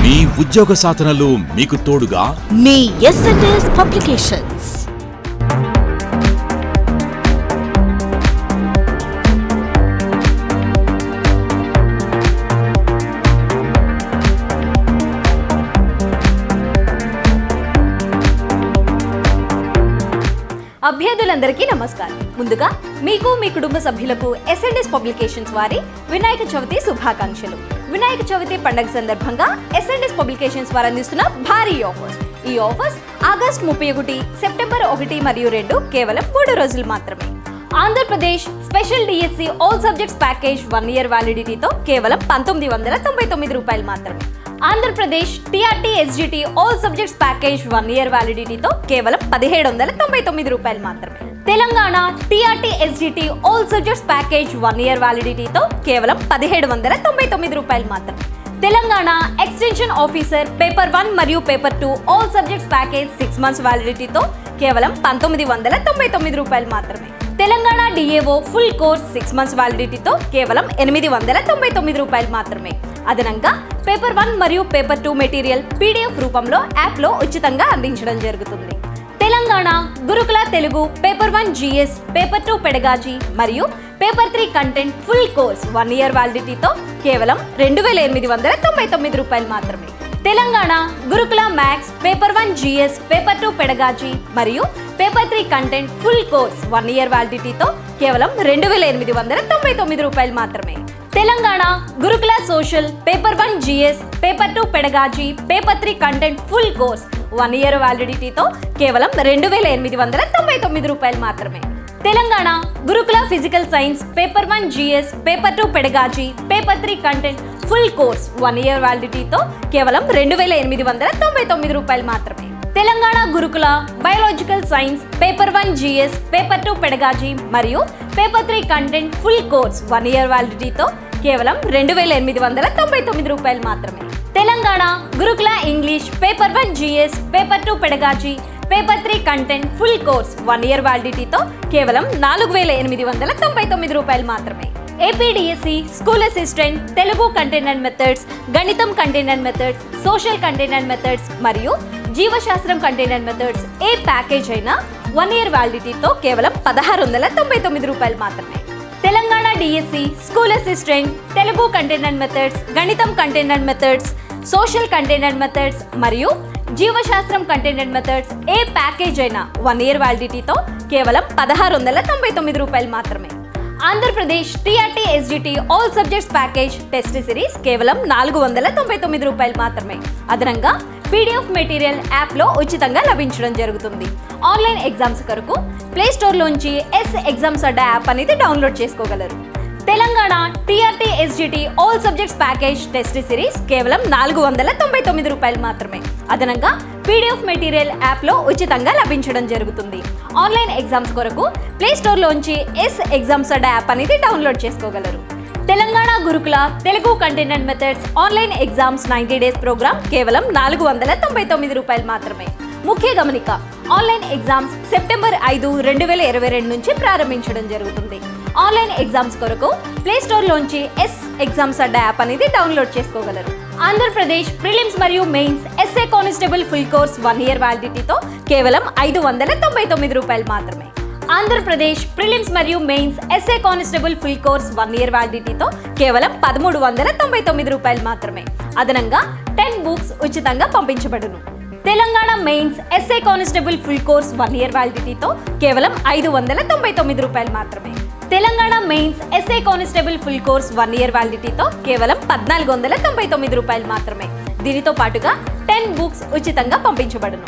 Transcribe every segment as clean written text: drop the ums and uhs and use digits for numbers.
మీ ఉద్యోగ సాధనలో మీకు తోడుగా మీ ఎస్ఎన్ఎస్ పబ్లికేషన్స్. అభ్యర్థులందరికీ నమస్కారం. ముందుగా మీకు మీ కుటుంబ సభ్యులకు ఎస్ఎన్ఎస్ పబ్లికేషన్స్ వారి వినాయక చవితి శుభాకాంక్షలు. వినాయక చవితి పండుగ సందర్భంగా ఎస్ఎన్ఎస్ పబ్లికేషన్స్ వారు అందిస్తున్న భారీ ఆఫర్స్. ఈ ఆఫర్స్ ఆగస్టు 31, సెప్టెంబర్ 1 మరియు 2 కేవలం 3 రోజులు మాత్రమే. Andhra Pradesh special DSC all subjects package 1 year వ్యాలిడిటీతో కేవలం 1999 రూపాయలు మాత్రమే. Andhra Pradesh TRT SGT all subjects package 1 year వ్యాలిడిటీతో కేవలం 1799 రూపాయలు మాత్రమే. Telangana TRT SGT all subjects package 1 year వ్యాలిడిటీతో కేవలం 1799 రూపాయలు మాత్రమే. తెలంగాణ ఎక్స్టెన్షన్ ఆఫీసర్ పేపర్ 1 మరియు paper 2 all subjects package 6 months వ్యాలిడిటీతో కేవలం 1999 రూపాయలు మాత్రమే. Telangana DAO full course 6 months వ్యాలిడిటీతో కేవలం 899 రూపాయలు మాత్రమే. అదనంగా పేపర్ 1 మరియు పేపర్ 2 మెటీరియల్ పీడిఎఫ్ రూపంలో యాప్లో ఉచితంగా అందించడం జరుగుతుంది. తెలంగాణ గురుకుల Telugu paper 1 GS, paper 2 pedagogy మరియు paper 3 content full course 1 year వ్యాలిడిటీతో కేవలం 2899 రూపాయలు మాత్రమే. Telangana Gurukula maths paper 1 GS, paper 2 pedagogy మరియు paper 3 content full course 1 year వ్యాలిడిటీతో కేవలం 2899 రూపాయలు మాత్రమే. Telangana Gurukula social paper 1 GS, paper 2 pedagogy, paper 3 content full course 1 year వ్యాలిడిటీతో కేవలం 2899 రూపాయలు మాత్రమే. Telangana Gurukula physical science paper 1 GS, paper 2 pedagogy, paper 3 content full course 1 year వ్యాలిడిటీతో కేవలం 2899 రూపాయలు మాత్రమే. Telangana Gurukula biological science paper 1 GS, paper 2 pedagogy మరియు paper 3 content full course 1 year వ్యాలిడిటీతో కేవలం 2899 రూపాయలు మాత్రమే. Telangana Gurukula English paper 1 GS, paper 2 pedagogy, paper 3 content full course 1 year వ్యాలిడిటీతో కేవలం 4899 రూపాయలు మాత్రమే. APDSC school assistant Telugu content and methods, గణితం content and methods, social content and methods మరియు జీవశాస్త్రం కంటెంట్ అండ్ మెథడ్స్ ఏ ప్యాకేజ్ అయినా 1 year వ్యాలిడిటీతో కేవలం 1699 రూపాయలు మాత్రమే. Telangana DSC school assistant Telugu content and methods, గణితం content and methods, social content and methods మరియు జీవశాస్త్రం కంటెంట్ అండ్ మెథడ్స్ ఏ ప్యాకేజ్ అయినా 1 year వ్యాలిడిటీతో కేవలం 1699 రూపాయలు మాత్రమే. Andhra Pradesh TRT SGT all subjects package test series కేవలం 499 రూపాయలు మాత్రమే. అదనంగా పీడిఎఫ్ మెటీరియల్ యాప్లో ఉచితంగా లభించడం జరుగుతుంది. ఆన్లైన్ ఎగ్జామ్స్ కొరకు ప్లేస్టోర్లోంచి ఎగ్జామ్స్ అడ్డా యాప్ అనేది డౌన్లోడ్ చేసుకోగలరు. Telangana TRT SGT all subjects package test series కేవలం 499 రూపాయలు మాత్రమే. అదనంగా పీడిఎఫ్ మెటీరియల్ యాప్లో ఉచితంగా లభించడం జరుగుతుంది. ఆన్లైన్ ఎగ్జామ్స్ కొరకు ప్లేస్టోర్లోంచి ఎగ్జామ్స్ అడ్డా యాప్ అనేది డౌన్లోడ్ చేసుకోగలరు. తెలంగాణ గురుకుల Telugu content and methods online exams 90 days programme కేవలం 499 రూపాయలు మాత్రమే. ముఖ్య గమనిక, ఆన్లైన్ ఎగ్జామ్స్ సెప్టెంబర్ 5, 2022 నుంచి ప్రారంభించడం జరుగుతుంది. ఆన్లైన్ ఎగ్జామ్స్ కొరకు ప్లేస్టోర్లోంచి ఎగ్జామ్స్ అడ్డా యాప్ అనేది డౌన్లోడ్ చేసుకోగలరు. ఆంధ్రప్రదేశ్ ప్రిలిమ్స్ మరియు mains SA constable full course 1 year వ్యాలిడిటీతో కేవలం 599 రూపాయలు మాత్రమే. ఆంధ్రప్రదేశ్ ప్రిలిమ్స్ మరియు mains SA constable full course 1 year వ్యాలిడిటీతో కేవలం 1399 రూపాయలు మాత్రమే. అదనంగా 10 books ఉచితంగా పంపించబడును. Telangana mains SA constable full course 1 year వ్యాలిడిటీతో కేవలం 599 రూపాయలు మాత్రమే. Telangana mains SA constable full course 1 year వ్యాలిడిటీతో కేవలం 1499 రూపాయలు మాత్రమే. దీనితో పాటుగా 10 books ఉచితంగా పంపించబడును.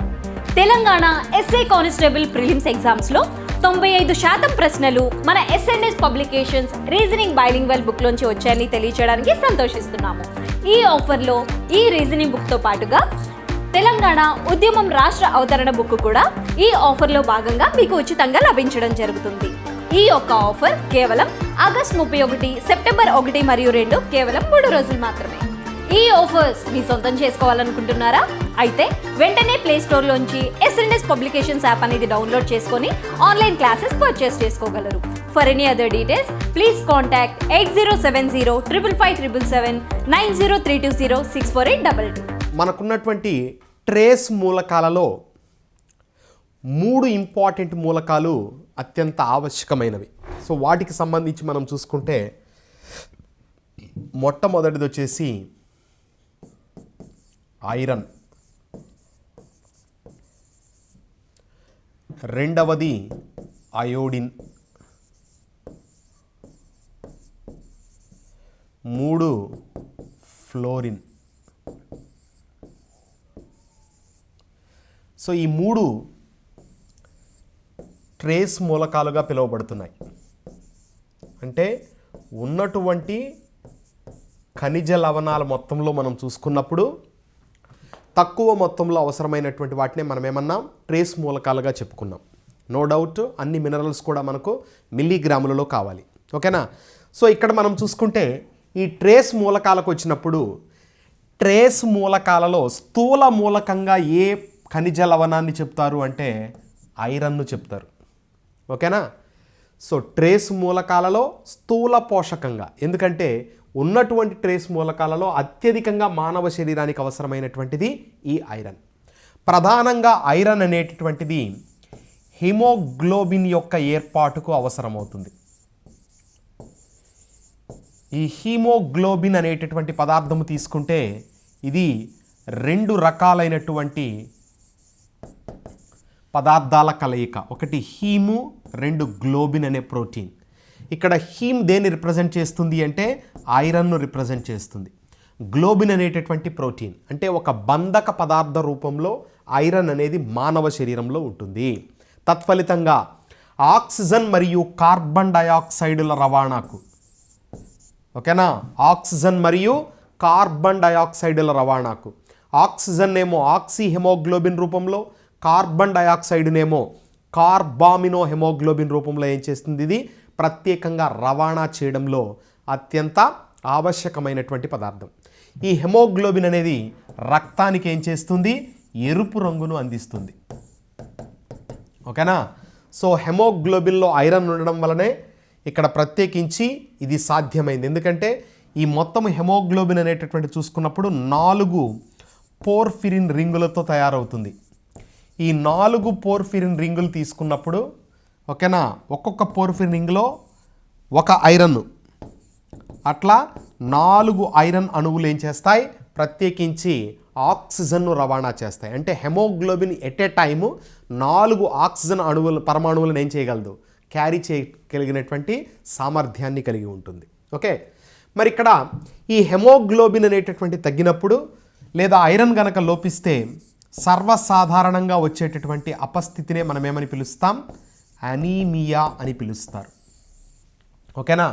తెలంగాణ ఎస్ఏ కానిస్టేబుల్ ప్రిలిమ్స్ ఎగ్జామ్స్లో 95% ప్రశ్నలు మన ఎస్ఎన్ఎస్ పబ్లికేషన్స్ రీజనింగ్ బైలింగ్వల్ బుక్లోంచి వచ్చాయని తెలియచేయడానికి సంతోషిస్తున్నాము. ఈ ఆఫర్లో ఈ రీజనింగ్ బుక్తో పాటుగా తెలంగాణ ఉద్యమం రాష్ట్ర అవతరణ బుక్ కూడా ఈ ఆఫర్లో భాగంగా మీకు ఉచితంగా లభించడం జరుగుతుంది. ఈ యొక్క ఆఫర్ కేవలం ఆగస్టు 31, సెప్టెంబర్ 1 మరియు 2 కేవలం 3 రోజులు మాత్రమే. ఈ ఆఫర్స్ మీ సొంతం చేసుకోవాలనుకుంటున్నారా? అయితే వెంటనే ప్లే స్టోర్లోంచి ఎస్ఎన్ఎస్ పబ్లికేషన్స్ యాప్ అనేది డౌన్లోడ్ చేసుకొని ఆన్లైన్ క్లాసెస్ పర్చేస్ చేసుకోగలరు. For any other details please contact 8070 555 777 9032064822. మనకున్నటువంటి ట్రేస్ మూలకాలలో 3 ఇంపార్టెంట్ మూలకాలు అత్యంత ఆవశ్యకమైనవి. సో వాటికి సంబంధించి మనం చూసుకుంటే మొట్టమొదటిది వచ్చేసి ఐరన్, రెండవది అయోడిన్, 3 ఫ్లోరిన్. సో ఈ 3 ట్రేస్ మూలకాలుగా పిలువబడుతున్నాయి. అంటే ఉన్నటువంటి ఖనిజ లవణాల మొత్తంలో మనం చూసుకున్నప్పుడు తక్కువ మొత్తంలో అవసరమైనటువంటి వాటిని మనం ఏమన్నాం, ట్రేస్ మూలకాలుగా చెప్పుకున్నాం. నో డౌట్ అన్ని మినరల్స్ కూడా మనకు మిల్లీగ్రాములలో కావాలి. ఓకేనా? సో ఇక్కడ మనం చూసుకుంటే ఈ ట్రేస్ మూలకాలకు వచ్చినప్పుడు ట్రేస్ మూలకాలలో స్థూల మూలకంగా ఏ ఖనిజ లవణాన్ని చెప్తారు అంటే ఐరన్ను చెప్తారు. ఓకేనా? సో ట్రేస్ మూలకాలలో స్థూల పోషకంగా, ఎందుకంటే ఉన్నటువంటి ట్రేస్ మూలకాలలో అత్యధికంగా మానవ శరీరానికి అవసరమైనటువంటిది ఈ ఐరన్. ప్రధానంగా ఐరన్ అనేటటువంటిది హిమోగ్లోబిన్ యొక్క ఏర్పాటుకు అవసరమవుతుంది. ఈ హీమోగ్లోబిన్ అనేటటువంటి పదార్థము తీసుకుంటే ఇది 2 రకాలైనటువంటి పదార్థాల కలయిక. ఒకటి హీము, 2 గ్లోబిన్ అనే ప్రోటీన్. ఇక్కడ హీమ్ దేన్ని రిప్రజెంట్ చేస్తుంది అంటే ఐరన్ను రిప్రజెంట్ చేస్తుంది. గ్లోబిన్ అనేటటువంటి ప్రోటీన్ అంటే ఒక బంధక పదార్థ రూపంలో ఐరన్ అనేది మానవ శరీరంలో ఉంటుంది. తత్ఫలితంగా ఆక్సిజన్ మరియు కార్బన్ డయాక్సైడుల రవాణాకు, ఓకేనా, ఆక్సిజన్ మరియు కార్బన్ డయాక్సైడుల రవాణాకు, ఆక్సిజన్ ఏమో ఆక్సీ హెమోగ్లోబిన్ రూపంలో, కార్బన్ డయాక్సైడ్నేమో కార్బామినో హెమోగ్లోబిన్ రూపంలో ఏం చేస్తుంది, ఇది ప్రత్యేకంగా రవాణా చేయడంలో అత్యంత ఆవశ్యకమైనటువంటి పదార్థం. ఈ హెమోగ్లోబిన్ అనేది రక్తానికి ఏం చేస్తుంది, ఎరుపు రంగును అందిస్తుంది. ఓకేనా? సో హెమోగ్లోబిన్లో ఐరన్ ఉండడం వలనే ఇక్కడ ప్రత్యేకించి ఇది సాధ్యమైంది. ఎందుకంటే ఈ మొత్తం హెమోగ్లోబిన్ అనేటటువంటి చూసుకున్నప్పుడు 4 పోర్ఫిరిన్ రింగులతో తయారవుతుంది. ఈ 4 పోర్ఫిరిన్ రింగులు తీసుకున్నప్పుడు, ఓకేనా, ఒక్కొక్క పోర్ఫిరిన్ రింగ్లో ఒక ఐరన్, అట్లా 4 ఐరన్ అణువులు ఏం చేస్తాయి, ప్రత్యేకించి ఆక్సిజన్ను రవాణా చేస్తాయి. అంటే hemoglobin at a time 4 oxygen పరమాణువులను ఏం చేయగలదు, క్యారీ చేయగలిగినటువంటి సామర్థ్యాన్ని కలిగి ఉంటుంది. ఓకే, మరి ఇక్కడ ఈ హెమోగ్లోబిన్ అనేటటువంటి తగ్గినప్పుడు లేదా ఐరన్ గనక లోపిస్తే సర్వసాధారణంగా వచ్చేటటువంటి అపస్థితినే మనం ఏమని పిలుస్తాం, అనీమియా అని పిలుస్తారు. ఓకేనా?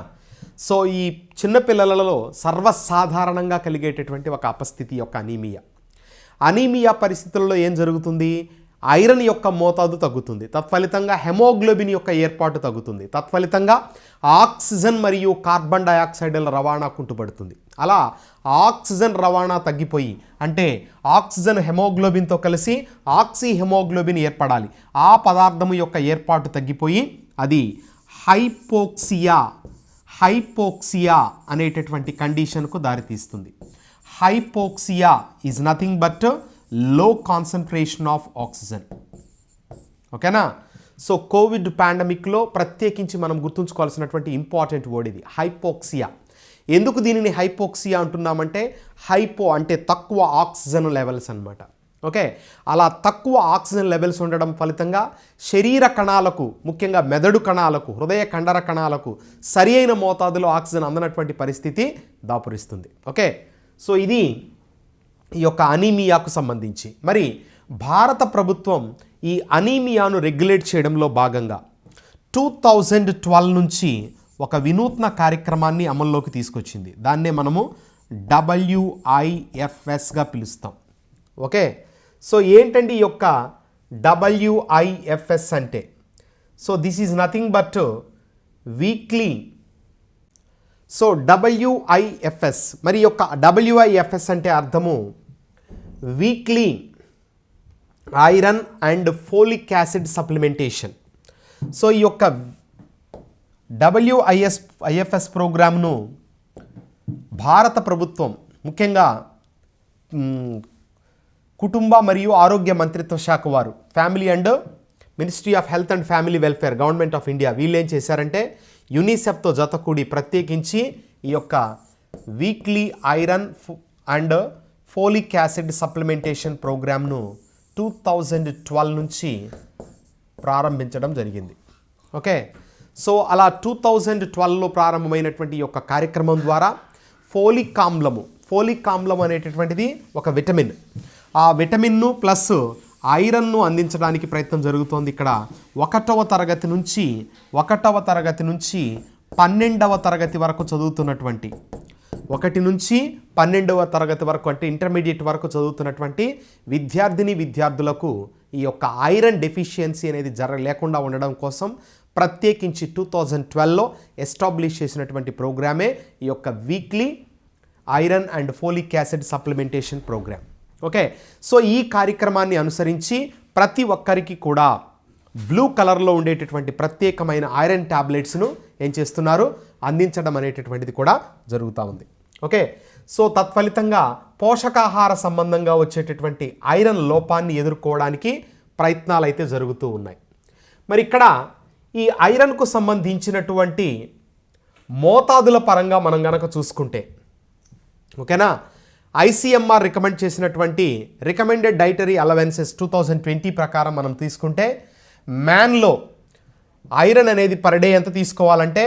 సో ఈ చిన్నపిల్లలలో సర్వసాధారణంగా కలిగేటటువంటి ఒక అపస్థితి యొక్క అనీమియా. అనీమియా పరిస్థితుల్లో ఏం జరుగుతుంది, ఐరన్ యొక్క మోతాదు తగ్గుతుంది, తత్ఫలితంగా హెమోగ్లోబిన్ యొక్క ఏర్పాటు తగ్గుతుంది, తత్ఫలితంగా ఆక్సిజన్ మరియు కార్బన్ డయాక్సైడ్ల రవాణా కుంటుపడుతుంది. అలా ఆక్సిజన్ రవాణా తగ్గిపోయి, అంటే ఆక్సిజన్ హెమోగ్లోబిన్తో కలిసి ఆక్సీ హెమోగ్లోబిన్ ఏర్పడాలి, ఆ పదార్థము యొక్క ఏర్పాటు తగ్గిపోయి అది హైపోక్సియా అనేటటువంటి కండిషన్కు దారితీస్తుంది. హైపోక్సియా ఈజ్ నథింగ్ బట్ లో కాన్సన్ట్రేషన్ ఆఫ్ ఆక్సిజన్. ఓకేనా? సో కోవిడ్ పాండమిక్లో ప్రత్యేకించి మనం గుర్తుంచుకోవాల్సినటువంటి ఇంపార్టెంట్ వర్డ్ ఇది, హైపోక్సియా. ఎందుకు దీనిని హైపోక్సియా అంటున్నామంటే, హైపో అంటే తక్కువ ఆక్సిజన్ లెవెల్స్ అన్నమాట. ఓకే, అలా తక్కువ ఆక్సిజన్ లెవెల్స్ ఉండడం ఫలితంగా శరీర కణాలకు, ముఖ్యంగా మెదడు కణాలకు, హృదయ కండర కణాలకు సరి అయిన మోతాదులో ఆక్సిజన్ అందనటువంటి పరిస్థితి దాపురిస్తుంది. ఓకే, సో ఇది ఈ యొక్క అనీమియాకు సంబంధించి. మరి భారత ప్రభుత్వం ఈ అనీమియాను రెగ్యులేట్ చేయడంలో భాగంగా 2012 నుంచి ఒక వినూత్న కార్యక్రమాన్ని అమల్లోకి తీసుకొచ్చింది. దాన్నే మనము WIFSగా పిలుస్తాం. ఓకే, సో ఏంటండి ఈ యొక్క WIFS అంటే? So this is nothing but weekly. So WIFS, మరి యొక్క WIFS అంటే అర్థము weekly iron and folic acid supplementation. So ఈ యొక్క WIFS ప్రోగ్రామ్ను భారత ప్రభుత్వం ముఖ్యంగా కుటుంబ మరియు ఆరోగ్య మంత్రిత్వ శాఖ వారు, family and ministry of health and family welfare, government of India, వీళ్ళు ఏం చేశారంటే యూనిసెఫ్తో జతకూడి ప్రత్యేకించి ఈ యొక్క weekly iron and folic acid supplementation ప్రోగ్రామ్ను 2012 నుంచి ప్రారంభించడం జరిగింది. ఓకే, సో అలా 2012లో ప్రారంభమైనటువంటి ఈ యొక్క కార్యక్రమం ద్వారా ఫోలిక్ ఆమ్లం అనేటటువంటిది ఒక విటమిన్, ఆ విటమిన్ను ప్లస్ ఐరన్ను అందించడానికి ప్రయత్నం జరుగుతోంది. ఇక్కడ 1వ తరగతి నుంచి 12వ తరగతి వరకు చదువుతున్నటువంటి 1 నుంచి 12వ తరగతి వరకు అంటే ఇంటర్మీడియట్ వరకు చదువుతున్నటువంటి విద్యార్థులకు ఈ యొక్క ఐరన్ డెఫిషియన్సీ అనేది లేకుండా ఉండడం కోసం ప్రత్యేకించి 2012లో ఎస్టాబ్లిష్ చేసినటువంటి ప్రోగ్రామే ఈ యొక్క weekly iron and folic acid supplementation programme. Okay, so ఈ కార్యక్రమాన్ని అనుసరించి ప్రతి ఒక్కరికి కూడా బ్లూ కలర్లో ఉండేటటువంటి ప్రత్యేకమైన ఐరన్ ట్యాబ్లెట్స్ను ఏం చేస్తున్నారు, అందించడం అనేటటువంటిది కూడా జరుగుతూ ఉంది. ఓకే, సో తత్ఫలితంగా పోషకాహార సంబంధంగా వచ్చేటటువంటి ఐరన్ లోపాన్ని ఎదుర్కోవడానికి ప్రయత్నాలు అయితే జరుగుతూ ఉన్నాయి. మరి ఇక్కడ ఈ ఐరన్కు సంబంధించినటువంటి మోతాదుల పరంగా మనం గనక చూసుకుంటే, ఓకేనా, ICMR రికమెండ్ చేసినటువంటి రికమెండెడ్ డైటరీ అలవెన్సెస్ 2020 ప్రకారం మనం తీసుకుంటే మ్యాన్లో ఐరన్ అనేది పర్ డే ఎంత తీసుకోవాలంటే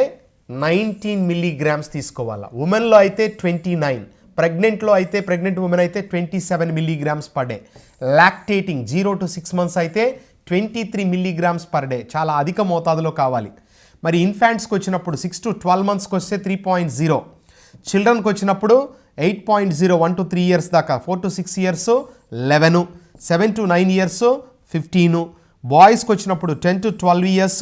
19 మిల్లీగ్రామ్స్ తీసుకోవాలా. ఉమెన్లో అయితే 29, ప్రెగ్నెంట్ ఉమెన్ అయితే 27 milligrams per day, lactating 0 to 6 months అయితే 23 మిల్లీగ్రామ్స్ పర్ డే, చాలా అధిక మోతాదులో కావాలి. మరి ఇన్ఫాంట్స్కి వచ్చినప్పుడు 6 to 12 monthsకి వస్తే 3.0, చిల్డ్రన్కి వచ్చినప్పుడు 8.0 1 to 3 years దాకా, 4 to 6 years 11, 7 to 9 years 15, బాయ్స్కి వచ్చినప్పుడు 10 to 12 years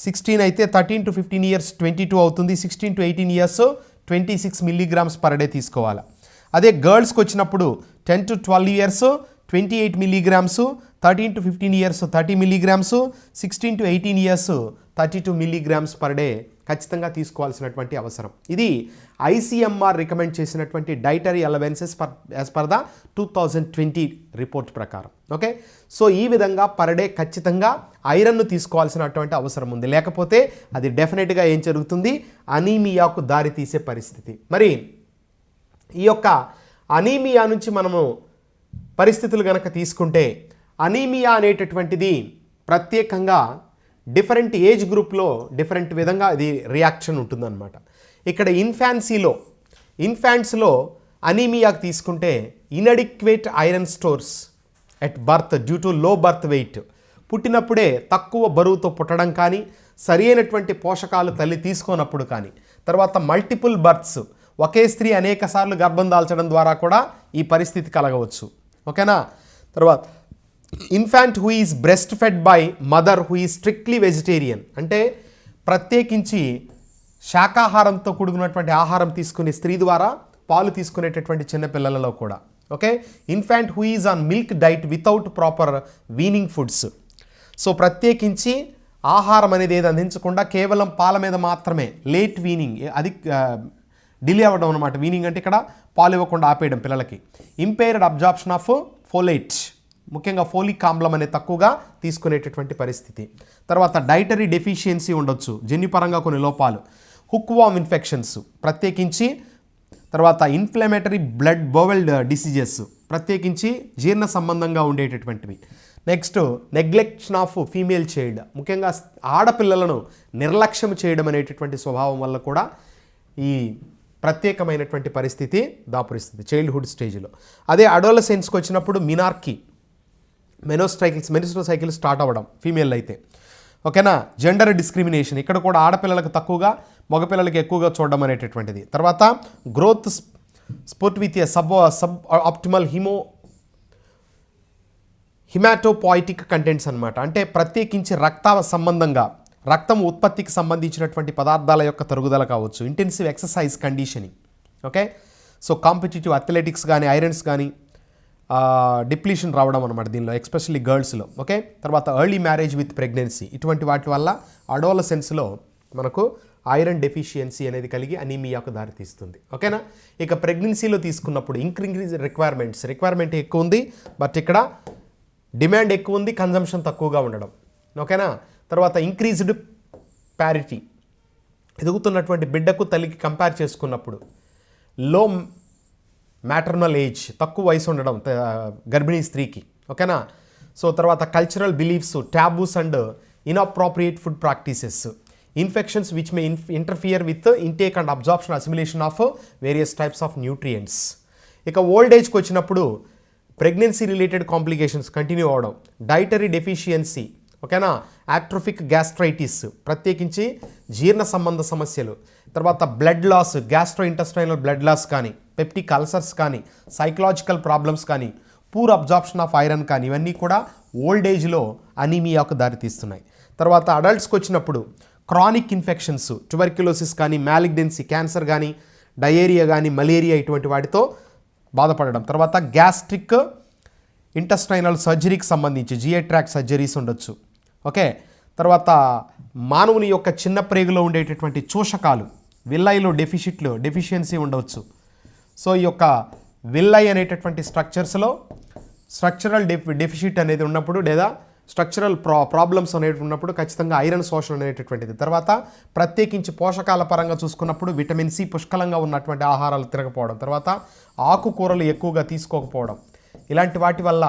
16 అయితే 13 to 15 years 22 అవుతుంది, 16 to 18 years 26 milligrams per day తీసుకోవాలి. అదే గర్ల్స్కి వచ్చినప్పుడు 10 to 12 years 28 milligrams, 13 to 15 years 30 milligrams, 16 to 18 years 32 milligrams per day ఖచ్చితంగా తీసుకోవాల్సినటువంటి అవసరం. ఇది ICMR రికమెండ్ చేసినటువంటి dietary allowances as per the 2020 report ప్రకారం. ఓకే, సో ఈ విధంగా పర్ డే ఖచ్చితంగా ఐరన్ను తీసుకోవాల్సినటువంటి అవసరం ఉంది, లేకపోతే అది డెఫినెట్గా ఏం జరుగుతుంది, అనీమియాకు దారితీసే పరిస్థితి. మరి ఈ యొక్క అనీమియా నుంచి మనము పరిస్థితులు గనక తీసుకుంటే, అనీమియా అనేటటువంటిది ప్రత్యేకంగా డిఫరెంట్ ఏజ్ గ్రూప్లో డిఫరెంట్ విధంగా ఇది రియాక్షన్ ఉంటుందన్నమాట. ఇక్కడ ఇన్ఫాంట్స్లో అనీమియాకి తీసుకుంటే inadequate iron stores at birth due to low birth weight, పుట్టినప్పుడే తక్కువ బరువుతో పుట్టడం కానీ, సరి అయినటువంటి పోషకాలు తల్లి తీసుకోనప్పుడు కానీ, తర్వాత మల్టిపుల్ బర్త్స్, ఒకే స్త్రీ అనేక సార్లు గర్భం దాల్చడం ద్వారా కూడా ఈ పరిస్థితి కలగవచ్చు. ఓకేనా, తర్వాత infant who is breast fed by mother who is strictly vegetarian, అంటే ప్రత్యేకించి శాకాహారంతో కూడుకున్నటువంటి ఆహారం తీసుకునే స్త్రీ ద్వారా పాలు తీసుకునేటటువంటి చిన్నపిల్లలలో కూడా. Okay, infant who is on milk diet without proper weaning foods, so ప్రత్యేకించి ఆహారం అనేది ఏది అందించకుండా కేవలం పాల మీద మాత్రమే, లేట్ వీనింగ్, అది డిలే అవ్వడం అనమాట. వీనింగ్ అంటే ఇక్కడ పాలు ఇవ్వకుండా ఆపేయడం పిల్లలకి. ఇంపేర్డ్ అబ్జార్ప్షన్ ఆఫ్ ఫోలేట్, ముఖ్యంగా ఫోలిక్ ఆమ్లం అనేది తక్కువగా తీసుకునేటటువంటి పరిస్థితి. తర్వాత డైటరీ డెఫిషియన్సీ ఉండొచ్చు, జన్యుపరంగా కొన్ని లోపాలు. హుక్వామ్ ఇన్ఫెక్షన్స్ ప్రత్యేకించి, తర్వాత ఇన్ఫ్లమేటరీ బ్లడ్ బోవెల్ డిసీజెస్ ప్రత్యేకించి జీర్ణ సంబంధంగా ఉండేటటువంటివి. నెక్స్ట్ నెగ్లెక్షన్ ఆఫ్ ఫీమేల్ చైల్డ్, ముఖ్యంగా ఆడపిల్లలను నిర్లక్ష్యం చేయడం అనేటటువంటి స్వభావం వల్ల కూడా ఈ ప్రత్యేకమైనటువంటి పరిస్థితి దాపురిస్తుంది చైల్డ్హుడ్ స్టేజ్లో. అదే అడోలసెన్స్కి వచ్చినప్పుడు మినార్కీ, మెనోసైకిల్ స్టార్ట్ అవ్వడం ఫీమేల్ అయితే. ఓకేనా, జెండర్ డిస్క్రిమినేషన్, ఇక్కడ కూడా ఆడపిల్లలకు తక్కువగా మగపిల్లలకి ఎక్కువగా చూడడం అనేటటువంటిది. తర్వాత growth spurt with a suboptimal hematopoietic contents అనమాట, అంటే ప్రత్యేకించి రక్తం ఉత్పత్తికి సంబంధించినటువంటి పదార్థాల యొక్క తరుగుదల కావచ్చు. Intensive exercise conditioning. Okay, so competitive athletics కానీ ఐరన్స్ కానీ డిప్లీషన్ రావడం అనమాట దీనిలో, ఎస్పెషల్లీ గర్ల్స్లో. ఓకే, తర్వాత ఎర్లీ మ్యారేజ్ విత్ ప్రెగ్నెన్సీ, ఇటువంటి వాటి వల్ల అడోలసెన్స్లో మనకు ఐరన్ డెఫిషియన్సీ అనేది కలిగి అనీమియాకు దారితీస్తుంది. ఓకేనా. ఇక ప్రెగ్నెన్సీలో తీసుకున్నప్పుడు ఇంక్రీజ్ రిక్వైర్మెంట్ ఎక్కువ ఉంది, బట్ ఇక్కడ డిమాండ్ ఎక్కువ ఉంది, కన్జంప్షన్ తక్కువగా ఉండడం. ఓకేనా. తర్వాత ఇంక్రీజ్డ్ ప్యారిటీ, ఎదుగుతున్నటువంటి బిడ్డకు తల్లికి కంపేర్ చేసుకున్నప్పుడు లో మ్యాటర్నల్ ఏజ్, తక్కువ వయసు ఉండడం గర్భిణీ స్త్రీకి. ఓకేనా. సో తర్వాత cultural beliefs, taboos and inappropriate food practices, infections which may interfere with intake and absorption assimilation of various types of nutrients. ఇక ఓల్డ్ ఏజ్కి వచ్చినప్పుడు ప్రెగ్నెన్సీ రిలేటెడ్ కాంప్లికేషన్స్ కంటిన్యూ అవడం, డైటరీ డెఫిషియన్సీ. ఓకేనా. యాట్రోఫిక్ గ్యాస్ట్రైటిస్, ప్రత్యేకించి జీర్ణ సంబంధ సమస్యలు. తర్వాత blood loss, gastrointestinal blood loss కానీ, పెప్టిక్ అల్సర్స్ కానీ, సైకలాజికల్ ప్రాబ్లమ్స్ కానీ, పూర్ అబ్జార్ప్షన్ ఆఫ్ ఐరన్ కానీ, ఇవన్నీ కూడా ఓల్డ్ ఏజ్లో అనీమియాకు దారితీస్తున్నాయి. తర్వాత అడల్ట్స్కి వచ్చినప్పుడు క్రానిక్ ఇన్ఫెక్షన్స్, ట్యూబర్క్యులోసిస్ కానీ, మ్యాలిగ్నెన్సీ, క్యాన్సర్ కానీ, డయేరియా కానీ, మలేరియా, ఇటువంటి వాటితో బాధపడడం. తర్వాత గ్యాస్ట్రిక్ ఇంటెస్టైనల్ సర్జరీకి సంబంధించి జిఐ ట్రాక్ సర్జరీస్ ఉండొచ్చు. ఓకే. తర్వాత మానవుని యొక్క చిన్న ప్రేగులో ఉండేటటువంటి చూషకాలు, విల్లైలో డెఫిషియన్సీ ఉండవచ్చు. సో ఈ యొక్క విల్లై అనేటటువంటి స్ట్రక్చర్స్లో స్ట్రక్చరల్ డెఫిషిట్ అనేది ఉన్నప్పుడు, లేదా స్ట్రక్చరల్ ప్రాబ్లమ్స్ అనేవి ఉన్నప్పుడు ఖచ్చితంగా ఐరన్ శోషణ అనేటటువంటిది. తర్వాత ప్రత్యేకించి పోషకాల పరంగా చూసుకున్నప్పుడు విటమిన్ సి పుష్కలంగా ఉన్నటువంటి ఆహారాలు తినకపోవడం, తర్వాత ఆకుకూరలు ఎక్కువగా తీసుకోకపోవడం, ఇలాంటి వాటి వల్ల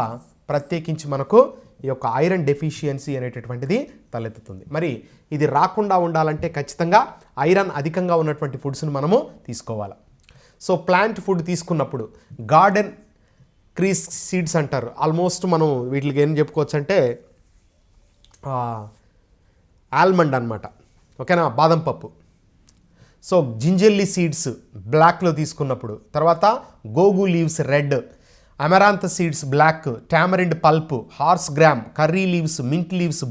ప్రత్యేకించి మనకు ఈ యొక్క ఐరన్ డెఫిషియన్సీ అనేటటువంటిది తలెత్తుతుంది. మరి ఇది రాకుండా ఉండాలంటే ఖచ్చితంగా ఐరన్ అధికంగా ఉన్నటువంటి ఫుడ్స్ని మనము తీసుకోవాలి. సో ప్లాంట్ ఫుడ్ తీసుకున్నప్పుడు గార్డెన్ క్రీస్ సీడ్స్ అంటారు. ఆల్మోస్ట్ మనం వీటికి ఏం చెప్పుకోవచ్చు అంటే ఆల్మండ్ అనమాట. ఓకేనా. బాదం పప్పు. సో జింజెల్లీ సీడ్స్ బ్లాక్లో తీసుకున్నప్పుడు, తర్వాత గోగు leaves red, amaranth seeds black, tamarind pulp, horse gram, curry leaves, mint leaves,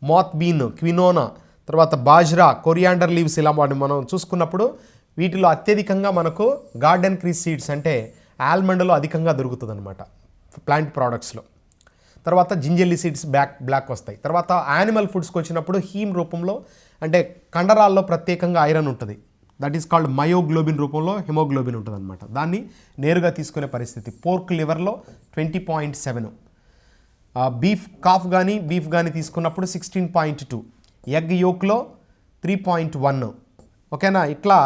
moth bean, quinoa, తర్వాత బాజ్రా, కొరియాండర్ లీవ్స్, ఇలా మనం చూసుకున్నప్పుడు వీటిలో అత్యధికంగా మనకు గార్డెన్ క్రీస్ సీడ్స్ అంటే ఆల్మండ్లో అధికంగా దొరుకుతుంది అనమాట ప్లాంట్ ప్రోడక్ట్స్లో. తర్వాత జింజెల్లీ సీడ్స్ బ్లాక్ వస్తాయి. తర్వాత యానిమల్ ఫుడ్స్కి వచ్చినప్పుడు హీమ్ రూపంలో, అంటే కండరాల్లో ప్రత్యేకంగా ఐరన్ ఉంటుంది. దట్ ఈస్ కాల్డ్ మయోగ్లోబిన్ రూపంలో హిమోగ్లోబిన్ ఉంటుంది అనమాట. దాన్ని నేరుగా తీసుకునే పరిస్థితి. పోర్క్ లివర్లో 20.7, బీఫ్ కానీ తీసుకున్నప్పుడు 16.2, ఎగ్ యోక్లో 3.1. ఓకేనా. ఇట్లా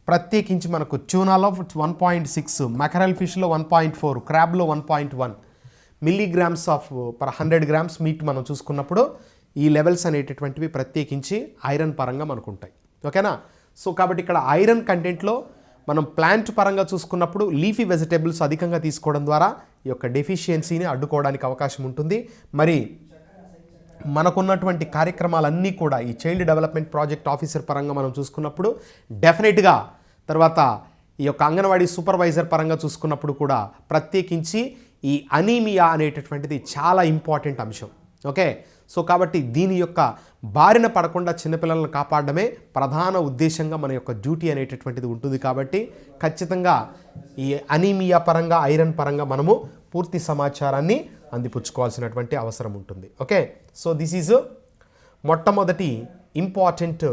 ప్రత్యేకించి మనకు ట్యూనాలో 1.6, మెకరల్ ఫిష్లో 1.4, క్రాబ్లో 1.1 milligrams of per 100 grams meet మనం చూసుకున్నప్పుడు ఈ లెవెల్స్ అనేటటువంటివి ప్రత్యేకించి ఐరన్ పరంగా మనకు ఉంటాయి. ఓకేనా. సో కాబట్టి ఇక్కడ ఐరన్ కంటెంట్లో మనం ప్లాంట్ పరంగా చూసుకున్నప్పుడు లీఫీ వెజిటేబుల్స్ అధికంగా తీసుకోవడం ద్వారా ఈ యొక్క డెఫిషియన్సీని అడ్డుకోవడానికి అవకాశం ఉంటుంది. మరి మనకున్నటువంటి కార్యక్రమాలన్నీ కూడా ఈ చైల్డ్ డెవలప్మెంట్ ప్రాజెక్ట్ ఆఫీసర్ పరంగా మనం చూసుకున్నప్పుడు డెఫినెట్గా, తర్వాత ఈ యొక్క అంగన్వాడీ సూపర్వైజర్ పరంగా చూసుకున్నప్పుడు కూడా ప్రత్యేకించి ఈ అనీమియా అనేటటువంటిది చాలా ఇంపార్టెంట్ అంశం. ఓకే. సో కాబట్టి దీని యొక్క బారిన పడకుండా చిన్నపిల్లలను కాపాడడమే ప్రధాన ఉద్దేశంగా మన యొక్క డ్యూటీ అనేటటువంటిది ఉంటుంది. కాబట్టి ఖచ్చితంగా ఈ అనీమియా పరంగా, ఐరన్ పరంగా మనము పూర్తి సమాచారాన్ని అందిపుచ్చుకోవాల్సినటువంటి అవసరం ఉంటుంది. ఓకే. సో దిస్ ఈజ్ మొట్టమొదటి ఇంపార్టెంట్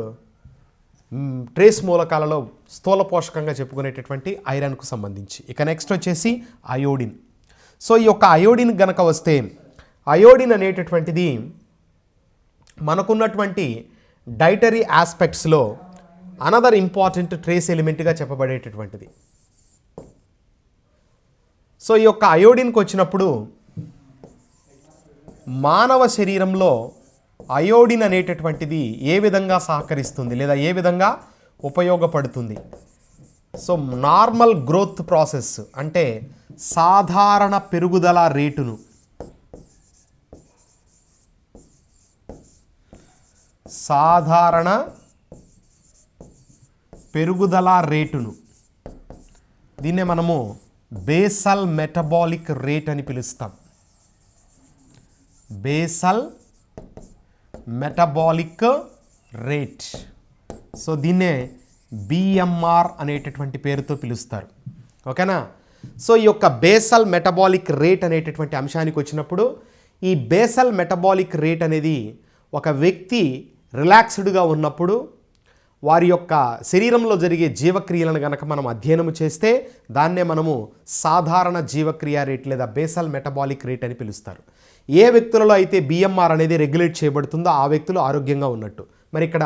ట్రేస్ మూలకాలలో స్థూల పోషకంగా చెప్పుకునేటటువంటి ఐరన్కు సంబంధించి. ఇక నెక్స్ట్ వచ్చేసి అయోడిన్. సో ఈ యొక్క అయోడిన్ గనక వస్తే, అయోడిన్ అనేటటువంటిది మనకున్నటువంటి డైటరీ ఆస్పెక్ట్స్లో అనదర్ ఇంపార్టెంట్ ట్రేస్ ఎలిమెంట్గా చెప్పబడేటటువంటిది. సో ఈ యొక్క అయోడిన్కి వచ్చినప్పుడు మానవ శరీరంలో అయోడిన్ అనేటటువంటిది ఏ విధంగా సహకరిస్తుంది లేదా ఏ విధంగా ఉపయోగపడుతుంది? సో నార్మల్ గ్రోత్ ప్రాసెస్ అంటే సాధారణ పెరుగుదల రేటును, దీన్నే మనము బేసల్ మెటబాలిక్ రేట్ అని పిలుస్తాం. Basal metabolic rate. సో దీన్నే బిఎంఆర్ అనేటటువంటి పేరుతో పిలుస్తారు. ఓకేనా. సో ఈ యొక్క బేసల్ మెటబాలిక్ రేట్ అనేటటువంటి అంశానికి వచ్చినప్పుడు, ఈ బేసల్ మెటబాలిక్ రేట్ అనేది ఒక వ్యక్తి రిలాక్స్డ్గా ఉన్నప్పుడు వారి యొక్క శరీరంలో జరిగే జీవక్రియలను గనక మనం అధ్యయనం చేస్తే దాన్నే మనము సాధారణ జీవక్రియ రేట్ లేదా బేసల్ మెటబాలిక్ రేట్ అని పిలుస్తారు. ఏ వ్యక్తులలో అయితే బిఎంఆర్ అనేది రెగ్యులేట్ చేయబడుతుందో ఆ వ్యక్తులు ఆరోగ్యంగా ఉన్నట్టు. మరి ఇక్కడ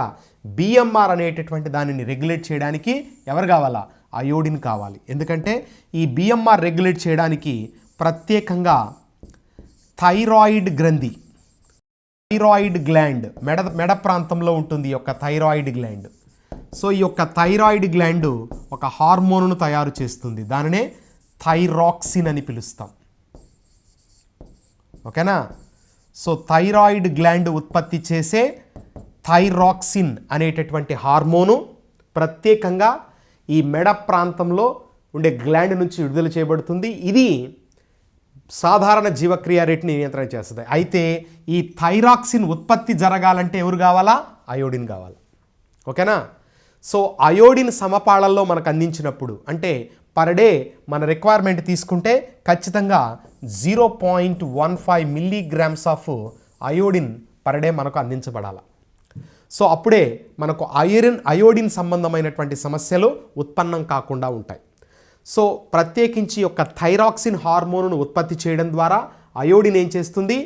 బిఎంఆర్ అనేటటువంటి దానిని రెగ్యులేట్ చేయడానికి ఎవరు కావాలా? అయోడిన్ కావాలి. ఎందుకంటే ఈ బిఎంఆర్ రెగ్యులేట్ చేయడానికి ప్రత్యేకంగా థైరాయిడ్ గ్రంథి, థైరాయిడ్ గ్లాండ్ మెడ ప్రాంతంలో ఉంటుంది ఈ యొక్క థైరాయిడ్ గ్లాండ్. సో ఈ యొక్క థైరాయిడ్ గ్లాండ్ ఒక హార్మోన్ను తయారు చేస్తుంది, దానినే థైరాక్సిన్ అని పిలుస్తాం. ఓకేనా? సో థైరాయిడ్ గ్లాండ్ ఉత్పత్తి చేసే థైరాక్సిన్ అనేటటువంటి హార్మోను ప్రత్యేకంగా ఈ మెడ ప్రాంతంలో ఉండే గ్లాండ్ నుంచి విడుదల చేయబడుతుంది. ఇది సాధారణ జీవక్రియ రేట్ని నియంత్రణ చేస్తుంది. అయితే ఈ థైరాక్సిన్ ఉత్పత్తి జరగాలంటే ఎవరు కావాలా? అయోడిన్ కావాలి. ఓకేనా? సో అయోడిన్ సమపాళల్లో మనకు అందించినప్పుడు అంటే పర్ డే మన రిక్వైర్మెంట్ తీసుకుంటే ఖచ్చితంగా 0.15 milligrams of iodine per day మనకు అందించబడాలి. సో అప్పుడే మనకు అయోడిన్ సంబంధమైనటువంటి సమస్యలు ఉత్పన్నం కాకుండా ఉంటాయి. సో ప్రత్యేకించి యొక్క థైరాక్సిన్ హార్మోన్ను ఉత్పత్తి చేయడం ద్వారా అయోడిన్ ఏం చేస్తుంది?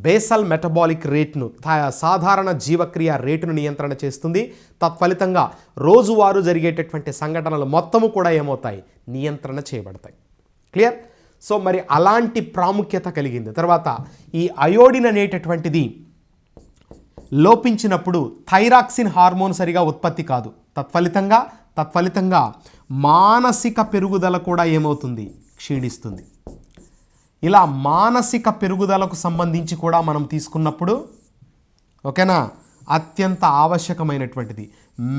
బేసల్ మెటబాలిక్ రేట్ను, సాధారణ జీవక్రియ రేటును నియంత్రణ చేస్తుంది. తత్ఫలితంగా రోజువారు జరిగేటటువంటి సంఘటనలు మొత్తము కూడా ఏమవుతాయి? నియంత్రణ చేయబడతాయి. క్లియర్? సో మరి అలాంటి ప్రాముఖ్యత కలిగింది. తర్వాత ఈ అయోడిన్ అనేటటువంటిది లోపించినప్పుడు థైరాక్సిన్ హార్మోన్ సరిగా ఉత్పత్తి కాదు. తత్ఫలితంగా మానసిక పెరుగుదల కూడా ఏమవుతుంది? క్షీణిస్తుంది. ఇలా మానసిక పెరుగుదలకు సంబంధించి కూడా మనం తీసుకున్నప్పుడు ఓకేనా అత్యంత ఆవశ్యకమైనటువంటిది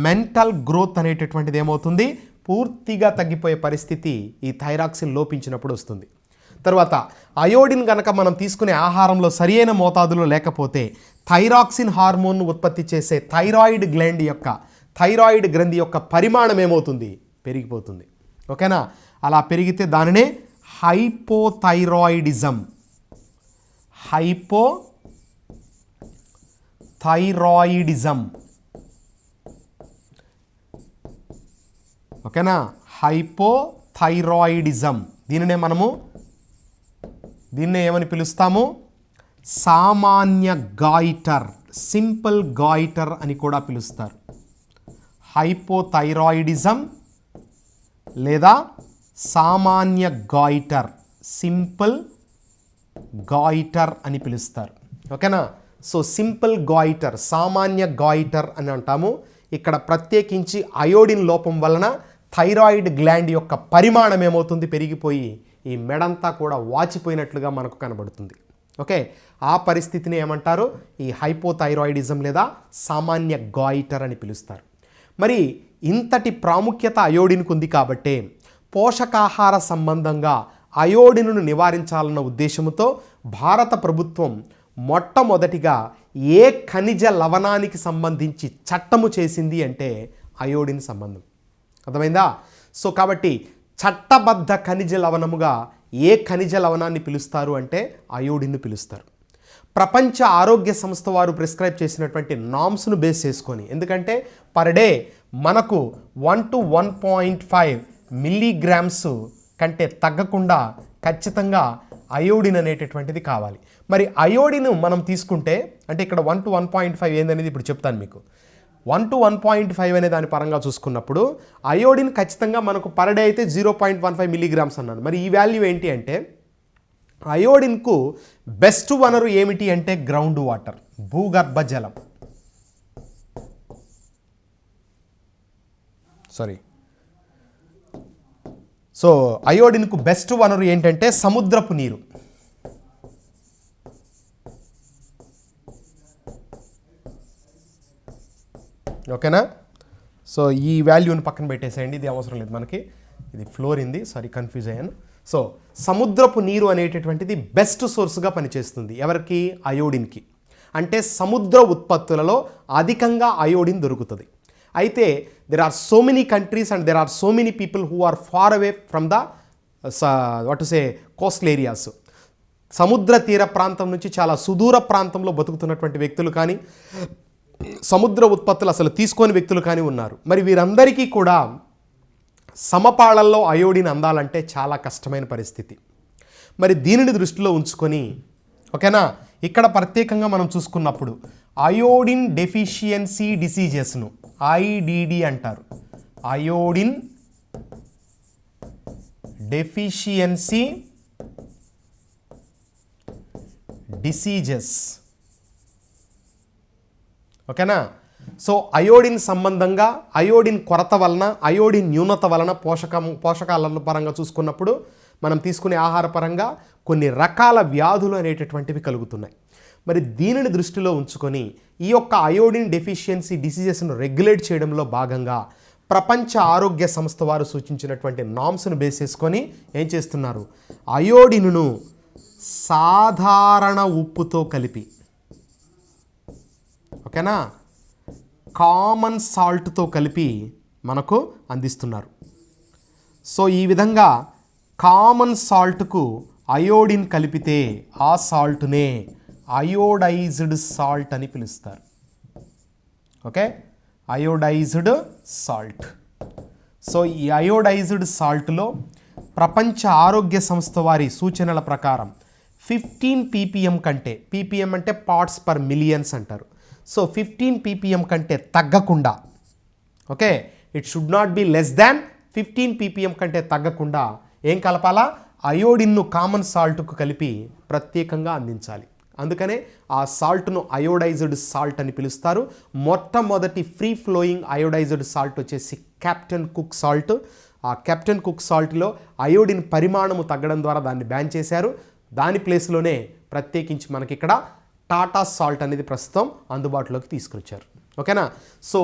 మెంటల్ గ్రోత్ అనేటటువంటిది ఏమవుతుంది? పూర్తిగా తగ్గిపోయే పరిస్థితి ఈ థైరాక్సిన్ లోపించినప్పుడు వస్తుంది. తర్వాత అయోడిన్ కనుక మనం తీసుకునే ఆహారంలో సరియైన మోతాదులో లేకపోతే థైరాక్సిన్ హార్మోన్ను ఉత్పత్తి చేసే థైరాయిడ్ గ్రంథి యొక్క పరిమాణం ఏమవుతుంది? పెరిగిపోతుంది. ఓకేనా? అలా పెరిగితే దానినే హైపోథైరాయిడిజం ఓకేనా? హైపోథైరాయిడిజం దీన్నే ఏమని పిలుస్తాము? సామాన్య గాయిటర్, సింపుల్ గాయిటర్ అని కూడా పిలుస్తారు. హైపోథైరాయిడిజం లేదా సామాన్య గాయిటర్, సింపుల్ గాయిటర్ అని పిలుస్తారు. ఓకేనా? సో సింపుల్ గాయిటర్, సామాన్య గాయిటర్ అని అంటాము. ఇక్కడ ప్రత్యేకించి అయోడిన్ లోపం వలన థైరాయిడ్ గ్లాండ్ యొక్క పరిమాణం ఏమవుతుంది? పెరిగిపోయి ఈ మెడంతా కూడా వాచిపోయినట్లుగా మనకు కనబడుతుంది. ఓకే, ఆ పరిస్థితిని ఏమంటారు? ఈ హైపోథైరాయిడిజం లేదా సామాన్య గాయిటర్ అని పిలుస్తారు. మరి ఇంతటి ప్రాముఖ్యత అయోడిన్కు ఉంది కాబట్టే పోషకాహార సంబంధంగా అయోడిన్ను నివారించాలన్న ఉద్దేశంతో భారత ప్రభుత్వం మొట్టమొదటిగా ఏ ఖనిజ లవణానికి సంబంధించి చట్టము చేసింది అంటే అయోడిన్ సంబంధం. అర్థమైందా? సో కాబట్టి చట్టబద్ధ ఖనిజ లవణముగా ఏ ఖనిజ లవణాన్ని పిలుస్తారు అంటే అయోడిన్ను పిలుస్తారు. ప్రపంచ ఆరోగ్య సంస్థ వారు ప్రిస్క్రైబ్ చేసినటువంటి నామ్స్ను బేస్ చేసుకొని, ఎందుకంటే పర్ డే మనకు 1 to 1.5 మిల్లీగ్రామ్స్ కంటే తగ్గకుండా ఖచ్చితంగా అయోడిన్ అనేటటువంటిది కావాలి. మరి అయోడిన్ మనం తీసుకుంటే అంటే ఇక్కడ 1 to 1.5 ఏందనేది ఇప్పుడు చెప్తాను మీకు. 1 to 1.5 అనే దాని పరంగా చూసుకున్నప్పుడు అయోడిన్ ఖచ్చితంగా మనకు పర్ డే అయితే 0.15 మిల్లీగ్రామ్స్ అన్నాను. మరి ఈ వాల్యూ ఏంటి అంటే అయోడిన్కు బెస్ట్ వనరు ఏమిటి అంటే గ్రౌండ్ వాటర్, భూగర్భ జలం. సో అయోడిన్కు బెస్ట్ వనరు ఏంటంటే సముద్రపు నీరు. ఓకేనా? సో ఈ వాల్యూని పక్కన పెట్టేసేయండి, ఇది అవసరం లేదు మనకి. ఇది ఫ్లోరింది, సారీ కన్ఫ్యూజ్ అయ్యాను. సో సముద్రపు నీరు అనేటటువంటిది బెస్ట్ సోర్స్గా పనిచేస్తుంది. ఎవరికి? అయోడిన్కి. అంటే సముద్ర ఉత్పత్తులలో అధికంగా అయోడిన్ దొరుకుతుంది. అయితే there are so many countries and there are so many people who are far away from the what to say coastal areas. సముద్ర తీర ప్రాంతం నుంచి చాలా సుదూర ప్రాంతంలో బతుకుతున్నటువంటి వ్యక్తులు కానీ సముద్ర ఉత్పత్తులు అసలు తీసుకోని వ్యక్తులు కానీ ఉన్నారు. మరి వీరందరికీ కూడా సమపాళల్లో అయోడిన్ అందాలంటే చాలా కష్టమైన పరిస్థితి. మరి దీనిని దృష్టిలో ఉంచుకొని ఓకేనా, ఇక్కడ ప్రత్యేకంగా మనం చూసుకున్నప్పుడు అయోడిన్ డెఫిషియన్సీ డిసీజెస్ను ఐడిడి అంటారు. అయోడిన్ డెఫిషియన్సీ డిసీజెస్ ఓకేనా. సో అయోడిన్ సంబంధంగా అయోడిన్ కొరత వలన, అయోడిన్ న్యూనత వలన పోషకాల పరంగా చూసుకున్నప్పుడు మనం తీసుకునే ఆహార పరంగా కొన్ని రకాల వ్యాధులు అనేటటువంటివి కలుగుతున్నాయి. మరి దీనిని దృష్టిలో ఉంచుకొని ఈ యొక్క అయోడిన్ డెఫిషియన్సీ డిసీజెస్ను రెగ్యులేట్ చేయడంలో భాగంగా ప్రపంచ ఆరోగ్య సంస్థ వారు సూచించినటువంటి నామ్స్ను బేస్ చేసుకొని ఏం చేస్తున్నారు, అయోడిన్ను సాధారణ ఉప్పుతో కలిపి ఓకేనా, కామన్ సాల్ట్తో కలిపి మనకు అందిస్తున్నారు. సో ఈ విధంగా కామన్ సాల్ట్కు అయోడిన్ కలిపితే ఆ సాల్ట్నే అయోడైజ్డ్ సాల్ట్ అని పిలుస్తారు. Okay, iodised salt. సో ఈ అయోడైజ్డ్ సాల్ట్లో ప్రపంచ ఆరోగ్య సంస్థ వారి సూచనల ప్రకారం 15 ppm కంటే, ppm అంటే పార్ట్స్ పర్ మిలియన్స్ అంటారు. సో 15 ppm కంటే తగ్గకుండా, okay, it should not be less than 15 ppm కంటే తగ్గకుండా ఏం కలపాలా, అయోడిన్ను కామన్ సాల్ట్కు కలిపి ప్రత్యేకంగా అందించాలి. అందుకనే ఆ సాల్ట్ను అయోడైజ్డ్ సాల్ట్ అని పిలుస్తారు. మొట్టమొదటి ఫ్రీ ఫ్లోయింగ్ అయోడైజ్డ్ సాల్ట్ వచ్చేసి కెప్టెన్ కుక్ సాల్ట్. ఆ కెప్టెన్ కుక్ సాల్ట్లో అయోడిన్ పరిమాణము తగ్గడం ద్వారా దాన్ని బ్యాన్ చేశారు. దాని ప్లేస్లోనే ప్రత్యేకించి మనకి ఇక్కడ టాటా సాల్ట్ అనేది ప్రస్తుతం అందుబాటులోకి తీసుకొచ్చారు. ఓకేనా. సో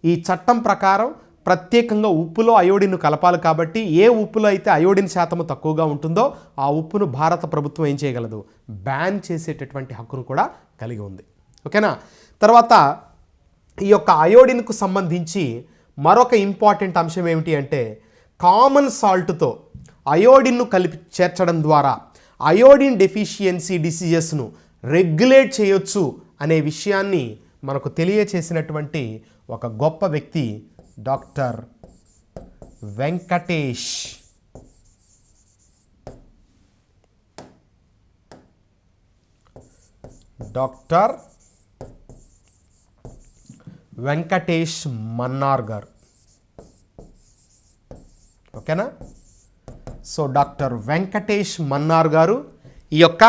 ఈ చట్టం ప్రకారం ప్రత్యేకంగా ఉప్పులో అయోడిన్ను కలపాలి కాబట్టి ఏ ఉప్పులో అయితే అయోడిన్ శాతము తక్కువగా ఉంటుందో ఆ ఉప్పును భారత ప్రభుత్వం ఏం చేయగలదు, బ్యాన్ చేసేటటువంటి హక్కును కూడా కలిగి ఉంది. ఓకేనా. తర్వాత ఈ యొక్క అయోడిన్కు సంబంధించి మరొక ఇంపార్టెంట్ అంశం ఏమిటి అంటే, కామన్ సాల్ట్తో అయోడిన్ను కలిపి చేర్చడం ద్వారా అయోడిన్ డెఫిషియన్సీ డిసీజెస్ను రెగ్యులేట్ చేయొచ్చు అనే విషయాన్ని మనకు తెలియచేసినటువంటి ఒక గొప్ప వ్యక్తి డాక్టర్ వెంకటేష్. డాక్టర్ వెంకటేష్ మన్నార్ గారు. ఓకేనా. సో డాక్టర్ వెంకటేష్ మన్నార్ గారు ఈ యొక్క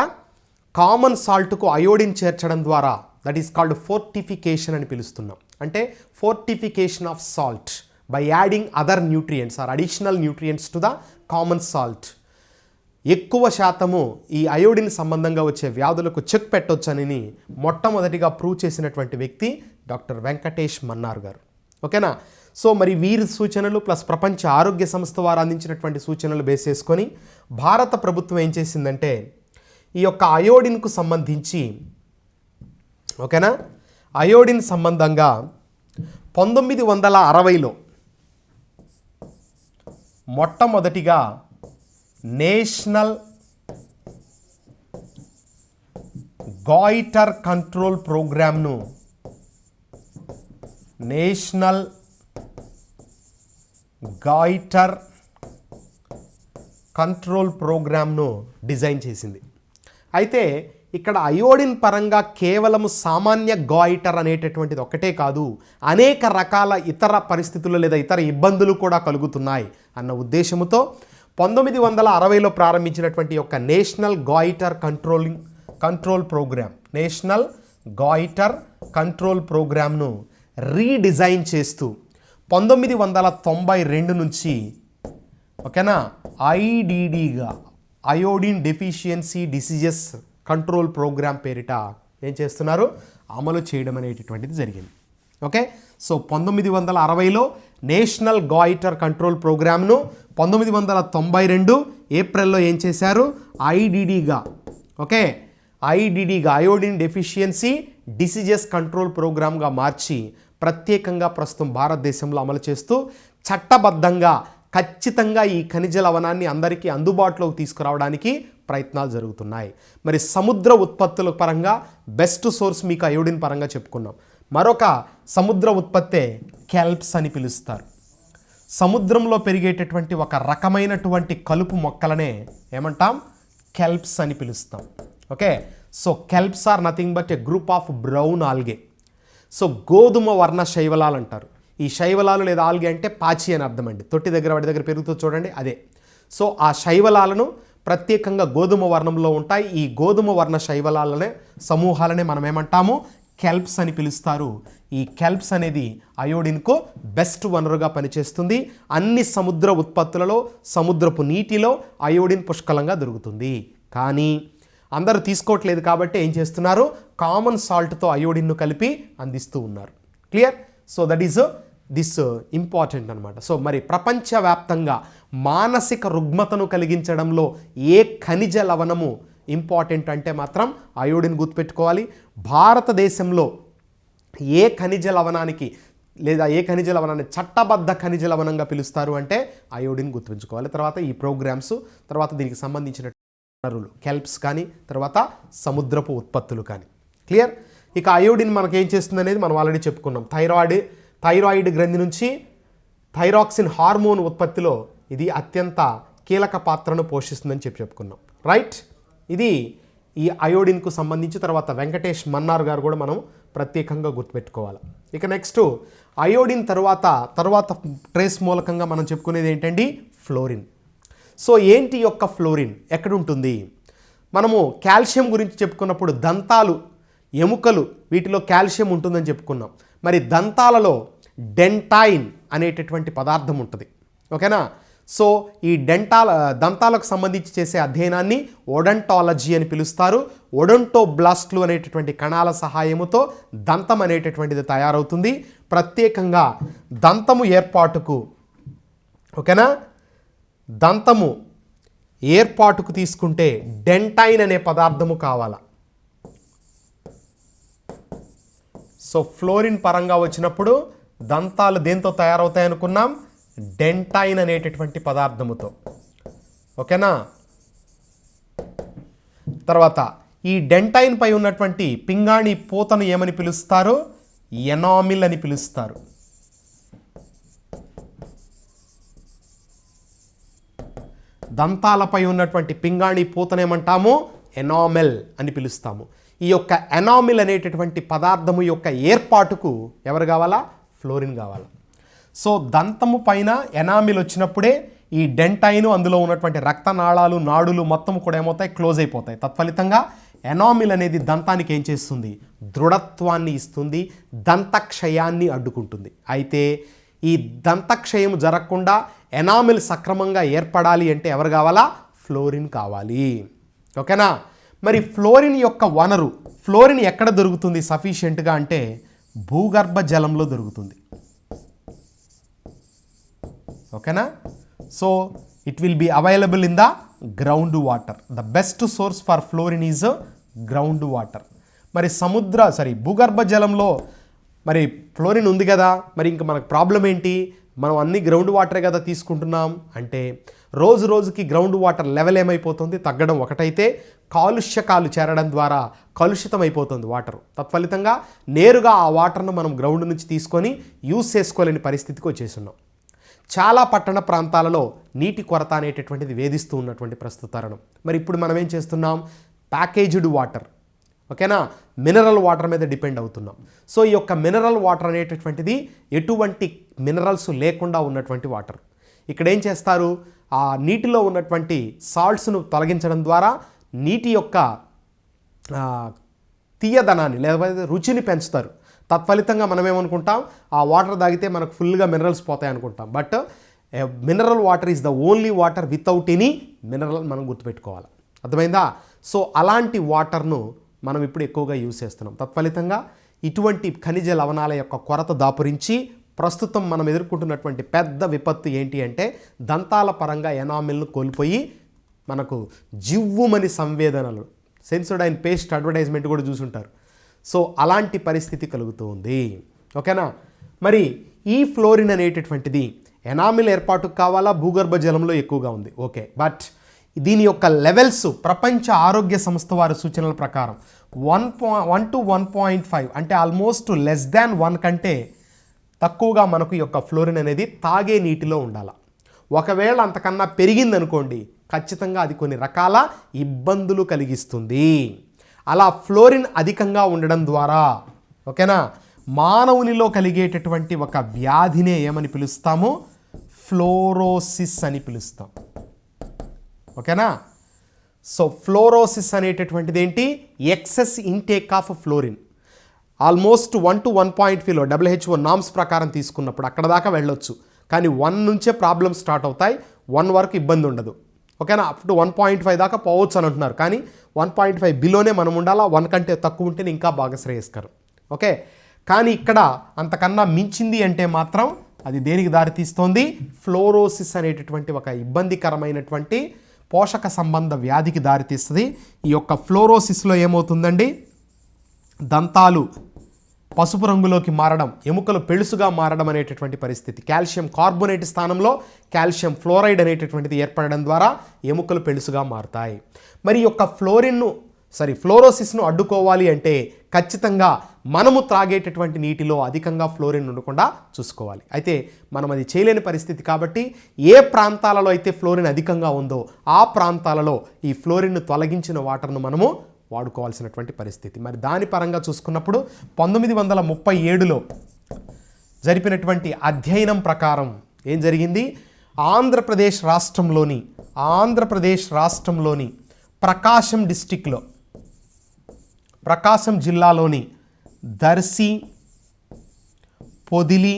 కామన్ సాల్ట్కు అయోడిన్ చేర్చడం ద్వారా, దట్ ఈస్ కాల్డ్ ఫోర్టిఫికేషన్ అని పిలుస్తున్నాం. అంటే fortification of salt by adding other nutrients are additional nutrients to the common salt. ఎక్కువ శాతము ఈ అయోడిన్ సంబంధంగా వచ్చే వ్యాధులకు చెక్ పెట్టొచ్చని మొట్టమొదటిగా ప్రూవ్ చేసినటువంటి వ్యక్తి డాక్టర్ వెంకటేష్ మన్నార్ గారు. ఓకేనా. సో మరి వీరి సూచనలు ప్లస్ ప్రపంచ ఆరోగ్య సంస్థ వారు అందించినటువంటి సూచనలు బేస్ చేసుకొని భారత ప్రభుత్వం ఏం చేసిందంటే, ఈ యొక్క అయోడిన్కు సంబంధించి ఓకేనా, అయోడిన్ సంబంధంగా 1960లో మొట్టమొదటిగా నేషనల్ గాయిటర్ కంట్రోల్ ప్రోగ్రామ్ను డిజైన్ చేసింది. అయితే ఇక్కడ అయోడిన్ పరంగా కేవలము సామాన్య గాయిటర్ అనేటటువంటిది ఒకటే కాదు, అనేక రకాల ఇతర పరిస్థితులు లేదా ఇతర ఇబ్బందులు కూడా కలుగుతున్నాయి అన్న ఉద్దేశంతో 1960లో ప్రారంభించినటువంటి యొక్క నేషనల్ గాయిటర్ కంట్రోల్ ప్రోగ్రామ్ను రీడిజైన్ చేస్తూ 1992 నుంచి ఓకేనా ఐడిడిగా iodine deficiency diseases control programme పేరిట ఏం చేస్తున్నారు, అమలు చేయడం అనేటటువంటిది జరిగింది. ఓకే. సో 1960లో నేషనల్ గాయిటర్ కంట్రోల్ ప్రోగ్రామ్ను 1992 ఏప్రిల్లో ఏం చేశారు, ఐడిడిగా అయోడిన్ డెఫిషియన్సీ డిసీజెస్ కంట్రోల్ ప్రోగ్రామ్గా మార్చి ప్రత్యేకంగా ప్రస్తుతం భారతదేశంలో అమలు చేస్తూ చట్టబద్ధంగా ఖచ్చితంగా ఈ ఖనిజ లవణాన్ని అందరికీ అందుబాటులోకి తీసుకురావడానికి ప్రయత్నాలు జరుగుతున్నాయి. మరి సముద్ర ఉత్పత్తుల పరంగా బెస్ట్ సోర్స్ మీకు అయోడిన్ పరంగా చెప్పుకున్నాం. మరొక సముద్ర ఉత్పత్తే కెల్ప్స్ అని పిలుస్తారు. సముద్రంలో పెరిగేటటువంటి ఒక రకమైనటువంటి కలుపు మొక్కలనే ఏమంటాం? కెల్ప్స్ అని పిలుస్తాం. Okay, so kelps are nothing but a group of brown algae. So గోధుమ వర్ణ శైవలాలు అంటారు. ఈ శైవలాలు లేదా ఆల్గే అంటే పాచి అని అర్థం అండి. తొట్టి దగ్గర వాటి దగ్గర పెరుగుతూ చూడండి, అదే. సో ఆ శైవలాలను ప్రత్యేకంగా గోధుమ వర్ణంలో ఉంటాయి. ఈ గోధుమ వర్ణ శైవలాలనే సమూహాలనే మనం ఏమంటాము? కెల్ప్స్ అని పిలుస్తారు. ఈ కెల్ప్స్ అనేది అయోడిన్కు బెస్ట్ వనరుగా పనిచేస్తుంది. అన్ని సముద్ర ఉత్పత్తులలో, సముద్రపు నీటిలో అయోడిన్ పుష్కలంగా దొరుకుతుంది. కానీ అందరూ తీసుకోవట్లేదు కాబట్టి ఏం చేస్తున్నారు? కామన్ సాల్ట్తో అయోడిన్ను కలిపి అందిస్తూ ఉన్నారు. Clear? So that is this important అనమాట. సో మరి ప్రపంచవ్యాప్తంగా మానసిక రుగ్మతను కలిగించడంలో ఏ ఖనిజ లవణము ఇంపార్టెంట్ అంటే మాత్రం అయోడిన్ గుర్తుపెట్టుకోవాలి. భారతదేశంలో ఏ ఖనిజ లవణానికి లేదా ఏ ఖనిజ లవణాన్ని చట్టబద్ధ ఖనిజ లవణంగా పిలుస్తారు అంటే అయోడిన్ గుర్తుంచుకోవాలి. తర్వాత ఈ ప్రోగ్రామ్స్, తర్వాత దీనికి సంబంధించిన వనరులు కెల్ప్స్ కానీ, తర్వాత సముద్రపు ఉత్పత్తులు కానీ. క్లియర్? ఇక అయోడిన్ మనకేం చేస్తుంది అనేది మనం ఆల్రెడీ చెప్పుకున్నాం. థైరాయిడ్ గ్రంథి నుంచి థైరాక్సిన్ హార్మోన్ ఉత్పత్తిలో ఇది అత్యంత కీలక పాత్రను పోషిస్తుందని చెప్పుకున్నాం. రైట్? ఇది ఈ అయోడిన్కు సంబంధించి తర్వాత వెంకటేష్ మన్నార్ గారు కూడా మనం ప్రత్యేకంగా గుర్తుపెట్టుకోవాలి. ఇక నెక్స్ట్ అయోడిన్ తర్వాత ట్రేస్ మూలకంగా మనం చెప్పుకునేది ఏంటండి? ఫ్లోరిన్. సో ఏంటి యొక్క ఫ్లోరిన్ ఎక్కడ ఉంటుంది? మనము కాల్షియం గురించి చెప్పుకున్నప్పుడు దంతాలు, ఎముకలు వీటిలో కాల్షియం ఉంటుందని చెప్పుకున్నాం. మరి దంతాలలో డెంటైన్ అనేటటువంటి పదార్థం ఉంటుంది. ఓకేనా? సో ఈ దంతాలకు సంబంధించి చేసే అధ్యయనాన్ని ఓడంటాలజీ అని పిలుస్తారు. ఓడోంటోబ్లాస్ట్లు అనేటటువంటి కణాల సహాయముతో దంతం అనేటటువంటిది తయారవుతుంది. ప్రత్యేకంగా దంతము ఏర్పాటుకు, ఓకేనా, దంతము ఏర్పాటుకు తీసుకుంటే డెంటైన్ అనే పదార్థము కావాలా. సో ఫ్లోరిన్ పరంగా వచ్చినప్పుడు దంతాలు దేంతో తయారవుతాయి అనుకున్నాం? డెంటైన్ అనేటటువంటి పదార్థముతో. ఓకేనా? తర్వాత ఈ డెంటైన్ పై ఉన్నటువంటి పింగాణి పూతను ఏమని పిలుస్తారు? ఎనామిల్ అని పిలుస్తారు. దంతాలపై ఉన్నటువంటి పింగాణి పూతనేమంటాము? ఎనామెల్ అని పిలుస్తాము. ఈ యొక్క ఎనామిల్ అనేటటువంటి పదార్థము యొక్క ఏర్పాటుకు ఎవరు కావాలా? ఫ్లోరిన్ కావాలా. సో దంతము పైన ఎనామిల్ వచ్చినప్పుడే ఈ డెంటైను, అందులో ఉన్నటువంటి రక్తనాళాలు, నాడులు మొత్తం కూడా ఏమవుతాయి? క్లోజ్ అయిపోతాయి. తత్ఫలితంగా ఎనామిల్ అనేది దంతానికి ఏం చేస్తుంది? దృఢత్వాన్ని ఇస్తుంది, దంతక్షయాన్ని అడ్డుకుంటుంది. అయితే ఈ దంతక్షయం జరగకుండా ఎనామిల్ సక్రమంగా ఏర్పడాలి అంటే ఎవరు కావాలా? ఫ్లోరిన్ కావాలి. ఓకేనా? మరి ఫ్లోరిన్ యొక్క వనరు, ఫ్లోరిన్ ఎక్కడ దొరుకుతుంది సఫిషియెంట్గా అంటే భూగర్భ జలంలో దొరుకుతుంది. ఓకేనా? So it will be available in the ground water. The best source for fluorine is ground water. మరి భూగర్భ జలంలో మరి ఫ్లోరిన్ ఉంది కదా, మరి ఇంకా మనకు ప్రాబ్లం ఏంటి? మనం అన్ని గ్రౌండ్ వాటరే కదా తీసుకుంటున్నాం అంటే రోజు రోజుకి గ్రౌండ్ వాటర్ లెవెల్ ఏమైపోతుంది? తగ్గడం ఒకటైతే కాలుష్యకాలు చేరడం ద్వారా కలుషితం అయిపోతుంది వాటర్. తత్ఫలితంగా నేరుగా ఆ వాటర్ను మనం గ్రౌండ్ నుంచి తీసుకొని యూజ్ చేసుకోలేని పరిస్థితికి వచ్చేస్తున్నాం. చాలా పట్టణ ప్రాంతాలలో నీటి కొరత అనేటటువంటిది వేధిస్తూ ఉన్నటువంటి ప్రస్తుత తరుణం. మరి ఇప్పుడు మనం ఏం చేస్తున్నాం? ప్యాకేజ్డ్ వాటర్, ఓకేనా, మినరల్ వాటర్ మీద డిపెండ్ అవుతున్నాం. సో ఈ యొక్క మినరల్ వాటర్ అనేటటువంటిది ఎటువంటి మినరల్స్ లేకుండా ఉన్నటువంటి వాటర్. ఇక్కడ ఏం చేస్తారు? ఆ నీటిలో ఉన్నటువంటి సాల్ట్స్ను తొలగించడం ద్వారా నీటి యొక్క తీయదనాన్ని లేదా రుచిని పెంచుతారు. తత్ఫలితంగా మనం ఏమనుకుంటాం? ఆ వాటర్ తాగితే మనకు ఫుల్గా మినరల్స్ పోతాయి అనుకుంటాం. But mineral water is the only water without any mineral మనం గుర్తుపెట్టుకోవాలి. అర్థమైందా? సో అలాంటి వాటర్ను మనం ఇప్పుడు ఎక్కువగా యూజ్ చేస్తున్నాం. తత్ఫలితంగా ఇటువంటి ఖనిజ లవణాల యొక్క కొరత దాపురించి ప్రస్తుతం మనం ఎదుర్కొంటున్నటువంటి పెద్ద విపత్తు ఏంటి అంటే దంతాల పరంగా ఎనామిల్ను కోల్పోయి మనకు జివ్వుమని సంవేదనలు, సెన్సోడైన్ పేస్ట్ అడ్వర్టైజ్మెంట్ కూడా చూసుంటారు. సో అలాంటి పరిస్థితి కలుగుతూ ఉంది. ఓకేనా? మరి ఈ ఫ్లోరిన్ అనేటటువంటిది ఎనామిల్ ఏర్పాటుకు కావాలా? భూగర్భ జలంలో ఎక్కువగా ఉంది. ఓకే, బట్ దీని యొక్క లెవెల్స్ ప్రపంచ ఆరోగ్య సంస్థ వారి సూచనల ప్రకారం 1 to 1.5 అంటే ఆల్మోస్ట్ లెస్ దాన్ 1 కంటే తక్కువగా మనకు ఈ యొక్క ఫ్లోరిన్ అనేది తాగే నీటిలో ఉండాలి. ఒకవేళ అంతకన్నా పెరిగిందనుకోండి ఖచ్చితంగా అది కొన్ని రకాల ఇబ్బందులు కలిగిస్తుంది. అలా ఫ్లోరిన్ అధికంగా ఉండడం ద్వారా ఓకేనా మానవునిలో కలిగేటటువంటి ఒక వ్యాధినే ఏమని పిలుస్తాము, ఫ్లోరోసిస్ అని పిలుస్తాం. ఓకేనా. సో ఫ్లోరోసిస్ అనేటటువంటిది ఏంటి, excess intake of fluorine. Almost 1 to 1.5లో WHO norms ప్రకారం తీసుకున్నప్పుడు అక్కడ దాకా వెళ్ళొచ్చు. కానీ 1 నుంచే ప్రాబ్లమ్స్ స్టార్ట్ అవుతాయి, 1 వరకు ఇబ్బంది ఉండదు. ఓకేనా. అప్ టు 1.5 దాకా పోవచ్చు అని అంటున్నారు. కానీ 1.5 బిలోనే మనం ఉండాలా, 1 కంటే తక్కువ ఉంటేనే ఇంకా బాగా శ్రేయస్కరం. ఓకే. కానీ ఇక్కడ అంతకన్నా మించింది అంటే మాత్రం అది దేనికి దారితీస్తోంది, ఫ్లోరోసిస్ అనేటటువంటి ఒక ఇబ్బందికరమైనటువంటి పోషక సంబంధ వ్యాధికి దారితీస్తుంది. ఈ యొక్క ఫ్లోరోసిస్లో ఏమవుతుందండి, దంతాలు పసుపు రంగులోకి మారడం, ఎముకలు పెళుసుగా మారడం అనేటటువంటి పరిస్థితి. కాల్షియం కార్బోనేట్ స్థానంలో కాల్షియం ఫ్లోరైడ్ అనేటటువంటిది ఏర్పడడం ద్వారా ఎముకలు పెళుసుగా మారుతాయి. మరి ఈ యొక్క ఫ్లోరోసిస్ను అడ్డుకోవాలి అంటే ఖచ్చితంగా మనము త్రాగేటటువంటి నీటిలో అధికంగా ఫ్లోరిన్ ఉండకుండా చూసుకోవాలి. అయితే మనం అది చేయలేని పరిస్థితి కాబట్టి ఏ ప్రాంతాలలో అయితే ఫ్లోరిన్ అధికంగా ఉందో ఆ ప్రాంతాలలో ఈ ఫ్లోరిన్ను తొలగించిన వాటర్ను మనము వాడుకోవాల్సినటువంటి పరిస్థితి. మరి దాని పరంగా చూసుకున్నప్పుడు 1937లో జరిపినటువంటి అధ్యయనం ప్రకారం ఏం జరిగింది, ఆంధ్రప్రదేశ్ రాష్ట్రంలోని ప్రకాశం డిస్టిక్లో, ప్రకాశం జిల్లాలోని దర్శి, పొదిలి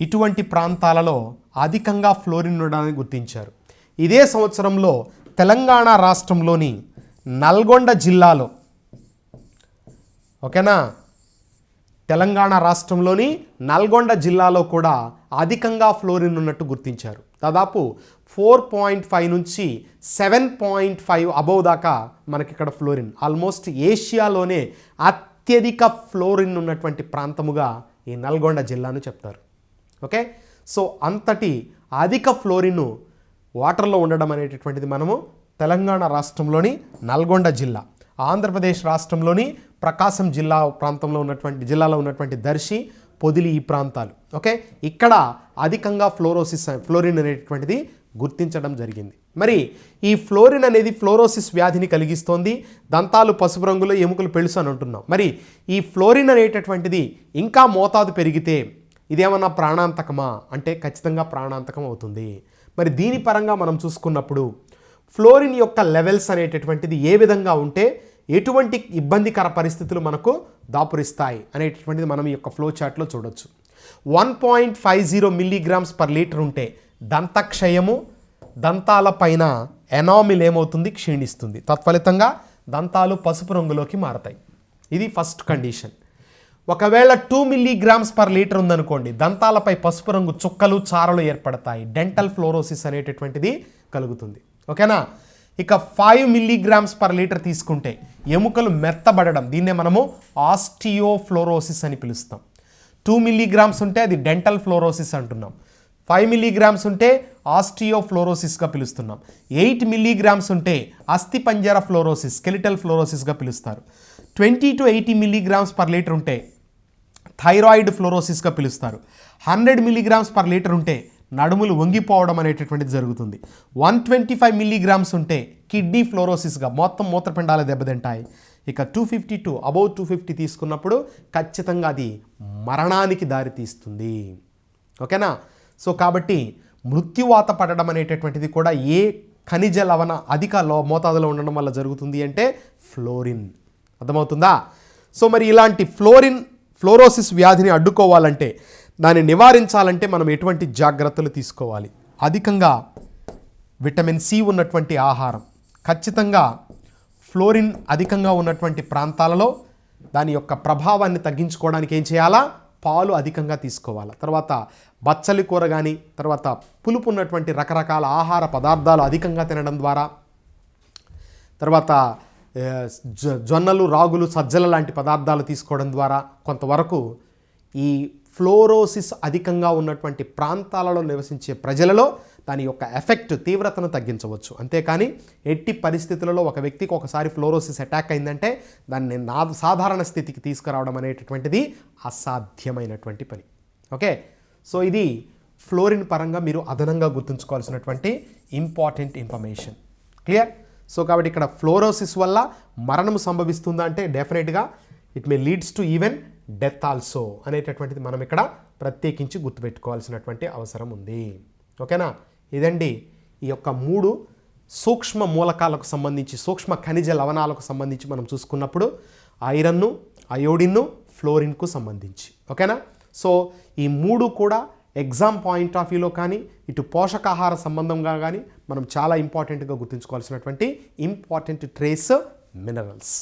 ఇటువంటి ప్రాంతాలలో అధికంగా ఫ్లోరిన్ ఉండడాన్ని గుర్తించారు. ఇదే సంవత్సరంలో తెలంగాణ రాష్ట్రంలోని నల్గొండ జిల్లాలో, ఓకేనా, తెలంగాణ రాష్ట్రంలోని నల్గొండ జిల్లాలో కూడా అధికంగా ఫ్లోరిన్ ఉన్నట్టు గుర్తించారు. దాదాపు 4.5 నుంచి 7.5 అబౌవ్ దాకా మనకి ఇక్కడ ఫ్లోరిన్, ఆల్మోస్ట్ ఏషియాలోనే అత్యధిక ఫ్లోరిన్ ఉన్నటువంటి ప్రాంతముగా ఈ నల్గొండ జిల్లాను చెప్తారు. ఓకే. సో అంతటి అధిక ఫ్లోరిన్ వాటర్లో ఉండడం అనేటటువంటిది మనము తెలంగాణ రాష్ట్రంలోని నల్గొండ జిల్లా, ఆంధ్రప్రదేశ్ రాష్ట్రంలోని ప్రకాశం జిల్లాలో ఉన్నటువంటి దర్శి, పొదిలి ఈ ప్రాంతాలు. ఓకే. ఇక్కడ అధికంగా ఫ్లోరిన్ అనేటటువంటిది గుర్తించడం జరిగింది. మరి ఈ ఫ్లోరిన్ అనేది ఫ్లోరోసిస్ వ్యాధిని కలిగిస్తోంది. దంతాలు పసుపు రంగులో, ఎముకలు పెళుసు అని అంటున్నాం. మరి ఈ ఫ్లోరిన్ అనేటటువంటిది ఇంకా మోతాదు పెరిగితే ఇదేమన్నా ప్రాణాంతకమా అంటే ఖచ్చితంగా ప్రాణాంతకం అవుతుంది. మరి దీని పరంగా మనం చూసుకున్నప్పుడు ఫ్లోరిన్ యొక్క లెవెల్స్ అనేటటువంటిది ఏ విధంగా ఉంటే ఎటువంటి ఇబ్బందికర పరిస్థితులు మనకు దాపురిస్తాయి అనేటటువంటిది మనం ఈ యొక్క ఫ్లో చార్ట్లో చూడొచ్చు. 1.50 మిల్లీగ్రామ్స్ పర్ లీటర్ ఉంటే దంతక్షయము, దంతాల పైన ఎనామిల్ ఏమవుతుంది, క్షీణిస్తుంది. తత్ఫలితంగా దంతాలు పసుపు రంగులోకి మారతాయి. ఇది ఫస్ట్ కండిషన్. ఒకవేళ 2 మిల్లీగ్రామ్స్ పర్ లీటర్ ఉందనుకోండి, దంతాలపై పసుపు రంగు చుక్కలు, చారలు ఏర్పడతాయి. డెంటల్ ఫ్లోరోసిస్ అనేటటువంటిది కలుగుతుంది. ఓకేనా. ఇక 5 మిల్లీగ్రామ్స్ పర్ లీటర్ తీసుకుంటే ఎముకలు మెత్తబడడం, దీన్నే మనము ఆస్టియోఫ్లోరోసిస్ అని పిలుస్తాం. 2 మిల్లీగ్రామ్స్ ఉంటే అది డెంటల్ ఫ్లోరోసిస్ అంటున్నాం. 5 మిల్లీగ్రామ్స్ ఉంటే ఆస్టియోఫ్లోరోసిస్గా పిలుస్తున్నాం. 8 మిల్లీగ్రామ్స్ ఉంటే అస్థిపంజర ఫ్లోరోసిస్, స్కెలిటల్ ఫ్లోరోసిస్గా పిలుస్తారు. 20 to 80 మిల్లీగ్రామ్స్ పర్ లీటర్ ఉంటే థైరాయిడ్ ఫ్లోరోసిస్గా పిలుస్తారు. 100 మిల్లీగ్రామ్స్ పర్ లీటర్ ఉంటే నడుములు వంగిపోవడం అనేటటువంటిది జరుగుతుంది. 125 మిల్లీగ్రామ్స్ ఉంటే కిడ్నీ ఫ్లోరోసిస్గా, మొత్తం మూత్రపిండాలు దెబ్బతింటాయి. ఇక 252 అబౌవ్ 250 తీసుకున్నప్పుడు ఖచ్చితంగా అది మరణానికి దారితీస్తుంది. ఓకేనా. సో కాబట్టి మృత్యువాత పడడం అనేటటువంటిది కూడా ఏ ఖనిజ లవణ అధిక మోతాదులో ఉండడం వల్ల జరుగుతుంది అంటే ఫ్లోరిన్. అర్థమవుతుందా. సో మరి ఇలాంటి ఫ్లోరోసిస్ వ్యాధిని అడ్డుకోవాలంటే, దాన్ని నివారించాలంటే మనం ఎటువంటి జాగ్రత్తలు తీసుకోవాలి? అధికంగా విటమిన్ సి ఉన్నటువంటి ఆహారం, ఖచ్చితంగా ఫ్లోరిన్ అధికంగా ఉన్నటువంటి ప్రాంతాలలో దాని యొక్క ప్రభావాన్ని తగ్గించుకోవడానికి ఏం చేయాలా, పాలు అధికంగా తీసుకోవాలి. తర్వాత బచ్చలి కూర కానీ, తర్వాత పులుపు ఉన్నటువంటి రకరకాల ఆహార పదార్థాలు అధికంగా తినడం ద్వారా, తర్వాత జొన్నలు, రాగులు, సజ్జల లాంటి పదార్థాలు తీసుకోవడం ద్వారా కొంతవరకు ఈ ఫ్లోరోసిస్ అధికంగా ఉన్నటువంటి ప్రాంతాలలో నివసించే ప్రజలలో దాని యొక్క ఎఫెక్ట్ తీవ్రతను తగ్గించవచ్చు. అంతేకాని ఎట్టి పరిస్థితులలో ఒక వ్యక్తికి ఒకసారి ఫ్లోరోసిస్ అటాక్ అయిందంటే దాన్ని సాధారణ స్థితికి తీసుకురావడం అనేటటువంటిది అసాధ్యమైనటువంటి పని. ఓకే, సో ఇది ఫ్లోరిన్ పరంగా మీరు అదనంగా గుర్తుంచుకోవాల్సినటువంటి ఇంపార్టెంట్ ఇన్ఫర్మేషన్. క్లియర్? సో కాబట్టి ఇక్కడ ఫ్లోరోసిస్ వల్ల మరణం సంభవిస్తుందా అంటే డెఫినెట్గా it may leads to even death also అనేటటువంటిది మనం ఇక్కడ ప్రత్యేకించి గుర్తుపెట్టుకోవాల్సినటువంటి అవసరం ఉంది. ఓకేనా? ఇదండి ఈ యొక్క 3 సూక్ష్మ మూలకాలకు సంబంధించి, సూక్ష్మ ఖనిజ లవణాలకు సంబంధించి మనం చూసుకున్నప్పుడు ఐరన్ను, అయోడిన్ను, ఫ్లోరిన్కు సంబంధించి. ఓకేనా? సో ఈ 3 కూడా ఎగ్జామ్ పాయింట్ ఆఫ్ వ్యూలో కానీ ఇటు పోషకాహార సంబంధంగా కానీ మనం చాలా ఇంపార్టెంట్గా గుర్తుంచుకోవాల్సినటువంటి ఇంపార్టెంట్ ట్రేస్ మినరల్స్.